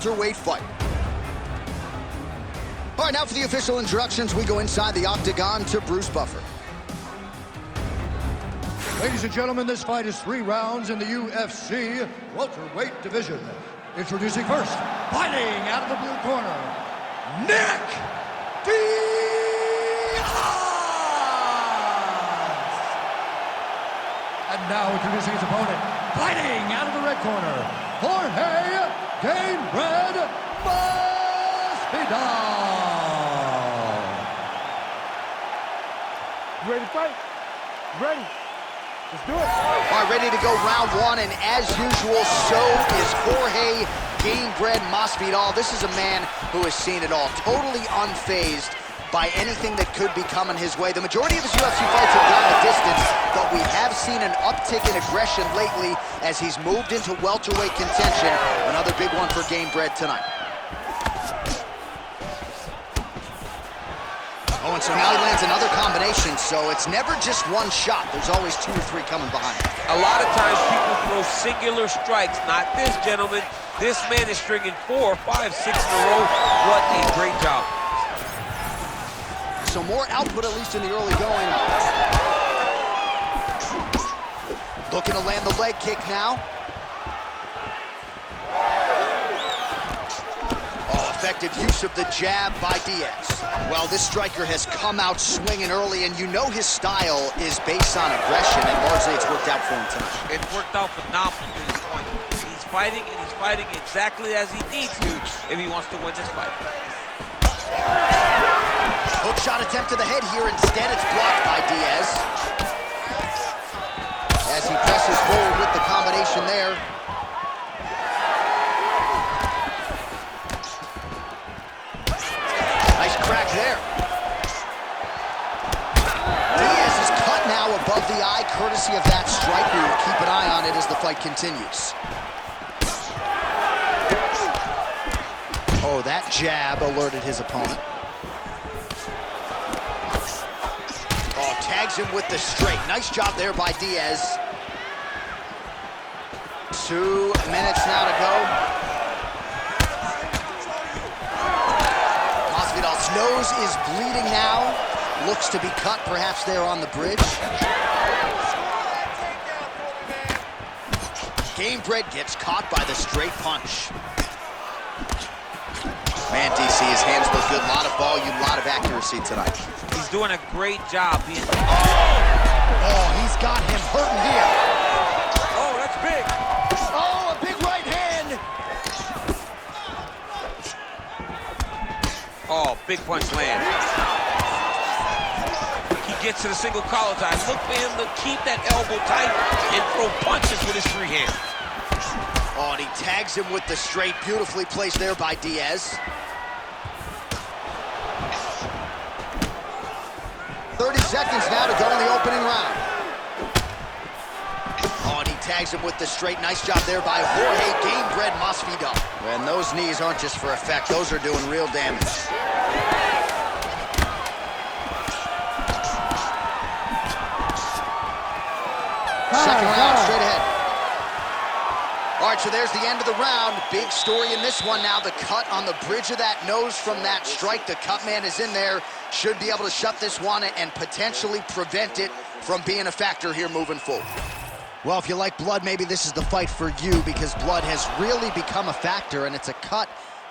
welterweight fight. All right, now for the official introductions, we go inside the octagon to Bruce Buffer. Ladies and gentlemen, this fight is 3 rounds in the UFC welterweight division. Introducing first, fighting out of the blue corner, Nick Diaz! And now introducing his opponent, fighting out of the red corner, Jorge Game-Red Mastival! You ready to fight? Ready? Let's do it. All right, ready to go round 1, and as usual, so is Jorge Game-Bred Mastival. This is a man who has seen it all, totally unfazed by anything that could be coming his way. The majority of his UFC fights have gone the distance, but we have seen an uptick in aggression lately as he's moved into welterweight contention. Another big one for Game-Bred tonight. Oh, and so now he lands another combination, so it's never just one shot. There's always 2 or 3 coming behind him. A lot of times people throw singular strikes. Not this gentleman. This man is stringing 4, 5, 6 in a row. What a great job. So more output, at least in the early going. Looking to land the leg kick now. Oh, effective use of the jab by Diaz. Well, this striker has come out swinging early, and you know his style is based on aggression, and largely it's worked out for him tonight. It's worked out phenomenally to this point. He's fighting, and he's fighting exactly as he needs to if he wants to win this fight. Hook shot attempt to the head here. Instead, it's blocked by Diaz. As he presses forward with the combination there. Nice crack there. Diaz is cut now above the eye, courtesy of that strike. We will keep an eye on it as the fight continues. Oh, that jab alerted his opponent. Oh, tags him with the straight. Nice job there by Diaz. 2 minutes now to go. Mastival's nose is bleeding now. Looks to be cut, perhaps there on the bridge. Game-Bred gets caught by the straight punch. Man, DC, his hands look good. A lot of volume, a lot of accuracy tonight. He's doing a great job. Oh, he's got him hurting here. Oh, that's big. Oh, a big right hand. Oh, big punch land. He gets to the single collar tie. Look for him to keep that elbow tight and throw punches with his free hand. Oh, and he tags him with the straight. Beautifully placed there by Diaz. 30 seconds now to go in the opening round. Oh, and he tags him with the straight. Nice job there by Jorge Game-Bred Mastival. And those knees aren't just for effect. Those are doing real damage. Second round, straight ahead. All right, so there's the end of the round. Big story in this one now. The cut on the bridge of that nose from that strike. The cut man is in there. Should be able to shut this one and potentially prevent it from being a factor here moving forward. Well, if you like blood, maybe this is the fight for you, because blood has really become a factor, and it's a cut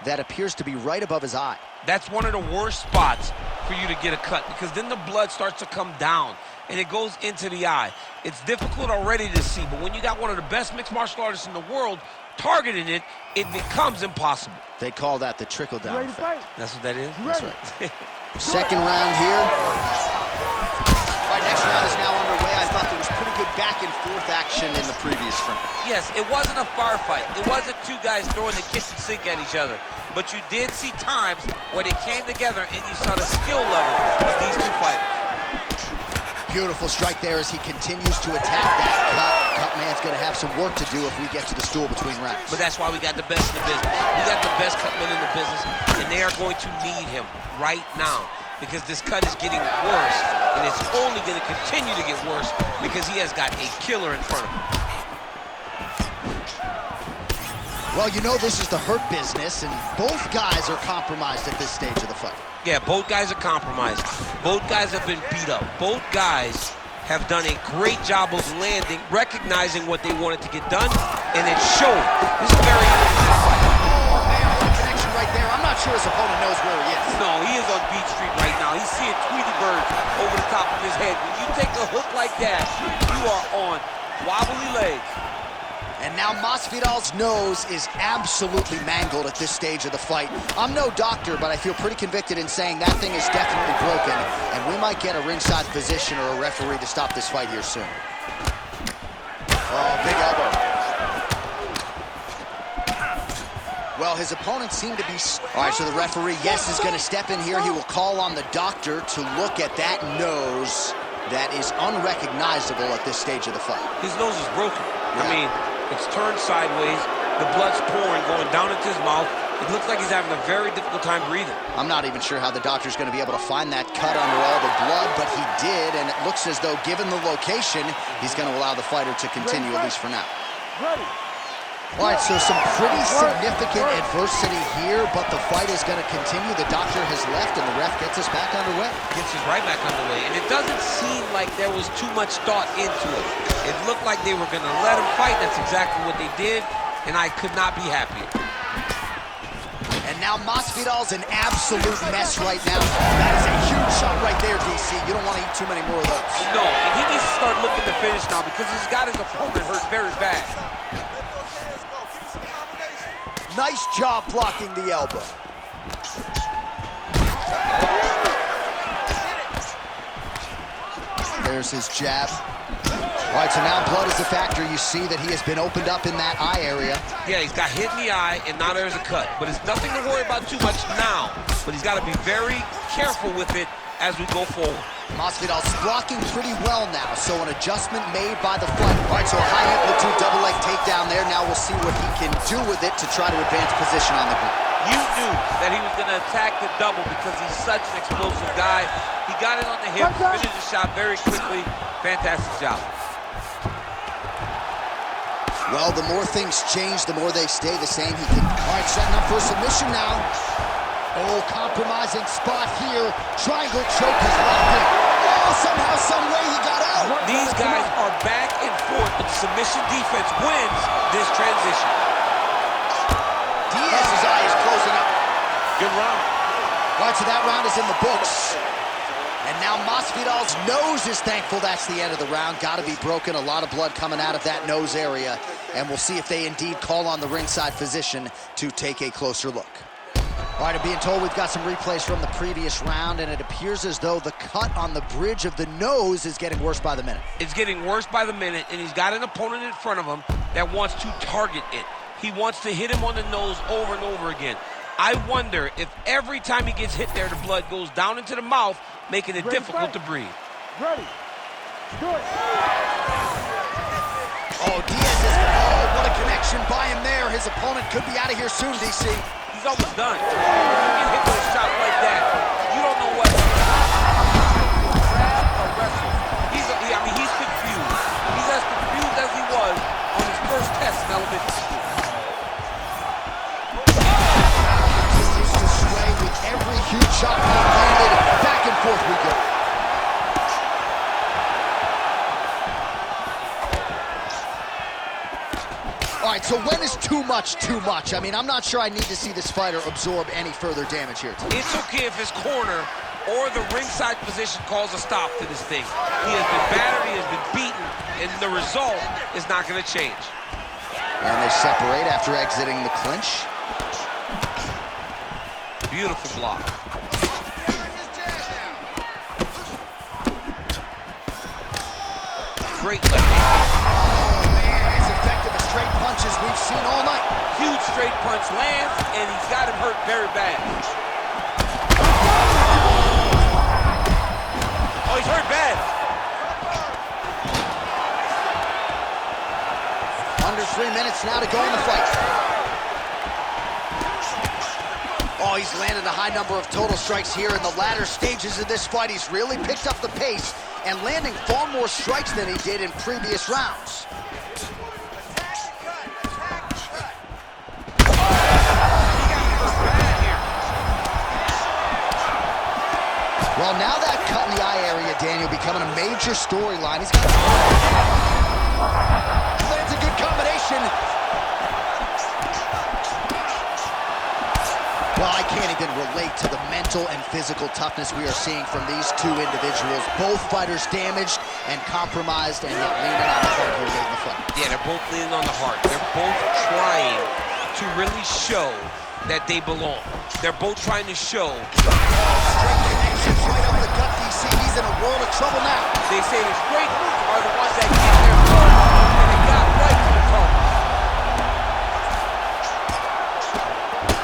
that appears to be right above his eye. That's one of the worst spots for you to get a cut, because then the blood starts to come down and it goes into the eye. It's difficult already to see, but when you got one of the best mixed martial artists in the world targeting it, it becomes impossible. They call that the trickle-down effect. That's what that is? That's right. Second round here. All right, next round is now underway. I thought there was pretty good back-and-forth action in the previous round. Yes, it wasn't a firefight. It wasn't 2 guys throwing the kitchen sink at each other. But you did see times where they came together and you saw the skill level of these 2 fighters. Beautiful strike there as he continues to attack that cut. Cut man's going to have some work to do if we get to the stool between rounds. But that's why we got the best in the business. We got the best cut men in the business, and they are going to need him right now, because this cut is getting worse, and it's only going to continue to get worse because he has got a killer in front of him. Well, you know this is the hurt business, and both guys are compromised at this stage of the fight. Yeah, both guys are compromised. Both guys have been beat up. Both guys have done a great job of landing, recognizing what they wanted to get done, and it showed. This is a very interesting fight. Oh, man, what a connection right there. I'm not sure his opponent knows where he is. No, he is on Beach Street right now. He's seeing Tweety Bird over the top of his head. When you take a hook like that, you are on wobbly legs. And now Masvidal's nose is absolutely mangled at this stage of the fight. I'm no doctor, but I feel pretty convicted in saying that thing is definitely broken, and we might get a ringside physician or a referee to stop this fight here soon. Oh, big elbow. Well, his opponent seemed to be... All right, so the referee, yes, is going to step in here. He will call on the doctor to look at that nose that is unrecognizable at this stage of the fight. His nose is broken. Yeah. I mean, it's turned sideways. The blood's pouring, going down into his mouth. It looks like he's having a very difficult time breathing. I'm not even sure how the doctor's going to be able to find that cut under all the blood, but he did, and it looks as though, given the location, he's going to allow the fighter to continue, at least for now. Ready. All right, so some pretty significant adversity here, but the fight is going to continue. The doctor has left, and the ref gets us back underway. Gets us right back underway, and it doesn't seem like there was too much thought into it. It looked like they were going to let him fight. That's exactly what they did, and I could not be happier. And now Masvidal's an absolute mess right now. That is a huge shot right there, DC. You don't want to eat too many more of those. No, and he needs to start looking to finish now because he's got his opponent hurt very bad. Nice job blocking the elbow. There's his jab. All right, so now blood is a factor. You see that he has been opened up in that eye area. Yeah, he's got hit in the eye, and now there's a cut. But it's nothing to worry about too much now. But he's got to be very careful with it as we go forward. Masvidal's blocking pretty well now, so an adjustment made by the fighter. All right, so a high amplitude double leg takedown there. Now we'll see what he can do with it to try to advance position on the ground. You knew that he was going to attack the double because he's such an explosive guy. He got it on the hip, finished the shot very quickly. Fantastic job. Well, the more things change, the more they stay the same. He can... All right, setting up for a submission now. Oh, compromising spot here. Triangle choke is locked in. Oh, somehow, some way he got out. These guys are back and forth, but the submission defense wins this transition. Diaz's eye is closing up. Good round. All right, so that round is in the books. And now Masvidal's nose is thankful that's the end of the round. Got to be broken. A lot of blood coming out of that nose area. And we'll see if they indeed call on the ringside physician to take a closer look. All right, I'm being told we've got some replays from the previous round, and it appears as though the cut on the bridge of the nose is getting worse by the minute. It's getting worse by the minute, and he's got an opponent in front of him that wants to target it. He wants to hit him on the nose over and over again. I wonder if every time he gets hit there, the blood goes down into the mouth, making it difficult to breathe. Ready. Do it. Oh, Diaz is... Oh, what a connection by him there. His opponent could be out of here soon, DC. He's almost done. You get hit with a shot like that, you don't know what. Grab or wrestle. I mean, he's confused. He's as confused as he was on his first test in elementary school. Continues to sway with every huge shot being landed. Back and forth we go. All right, so when is too much too much? I mean, I'm not sure I need to see this fighter absorb any further damage here today. It's okay if his corner or the ringside position calls a stop to this thing. He has been battered, he has been beaten, and the result is not going to change. And they separate after exiting the clinch. Beautiful block. Great left hand. Straight punches we've seen all night. Huge straight punch lands, and he's got him hurt very bad. Oh, he's hurt bad. Under 3 minutes now to go in the fight. Oh, he's landed a high number of total strikes here in the latter stages of this fight. He's really picked up the pace and landing far more strikes than he did in previous rounds. Well, now that cut in the eye area, Daniel, becoming a major storyline. He's got lands a good combination. Well, I can't even relate to the mental and physical toughness we are seeing from these two individuals. Both fighters damaged and compromised, and yet leaning on the heart here late in the fight. Yeah, they're both leaning on the heart. They're both trying to really show that they belong. They're both trying to show. Straight connections right over the gut, DC. He's in a world of trouble now. They say the straight are the ones that get their blood, and they got right to the target.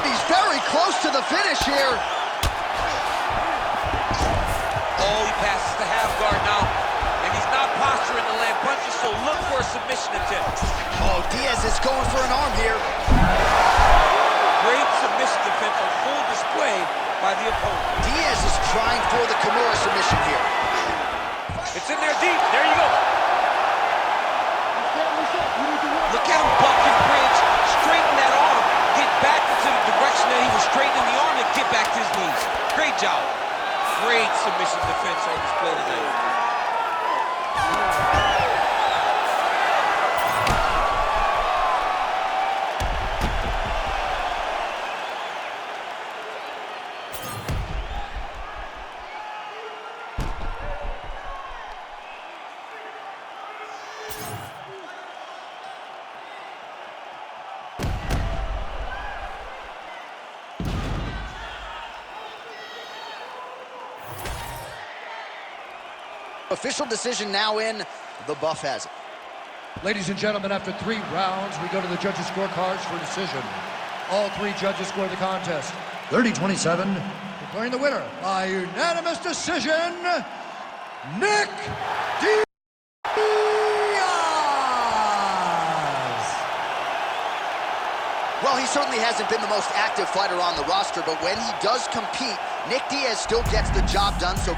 He's very close to the finish here. Oh, he passes the half guard now, and he's not posturing to land punches, so look for a submission attempt. Oh, Diaz is going for an arm here. Great submission defense on full display by the opponent. Diaz is trying for the Kimura submission here. It's in there deep. There you go. Look at him buck and bridge, straighten that arm, get back into the direction that he was straightening the arm, and get back to his knees. Great job. Great submission defense on display tonight. Official decision now in. The buff has it. Ladies and gentlemen, after 3 rounds, we go to the judges' scorecards for decision. All 3 judges scored the contest 30-27, declaring the winner by unanimous decision, Nick Diaz. Well, he certainly hasn't been the most active fighter on the roster, but when he does compete, Nick Diaz still gets the job done. So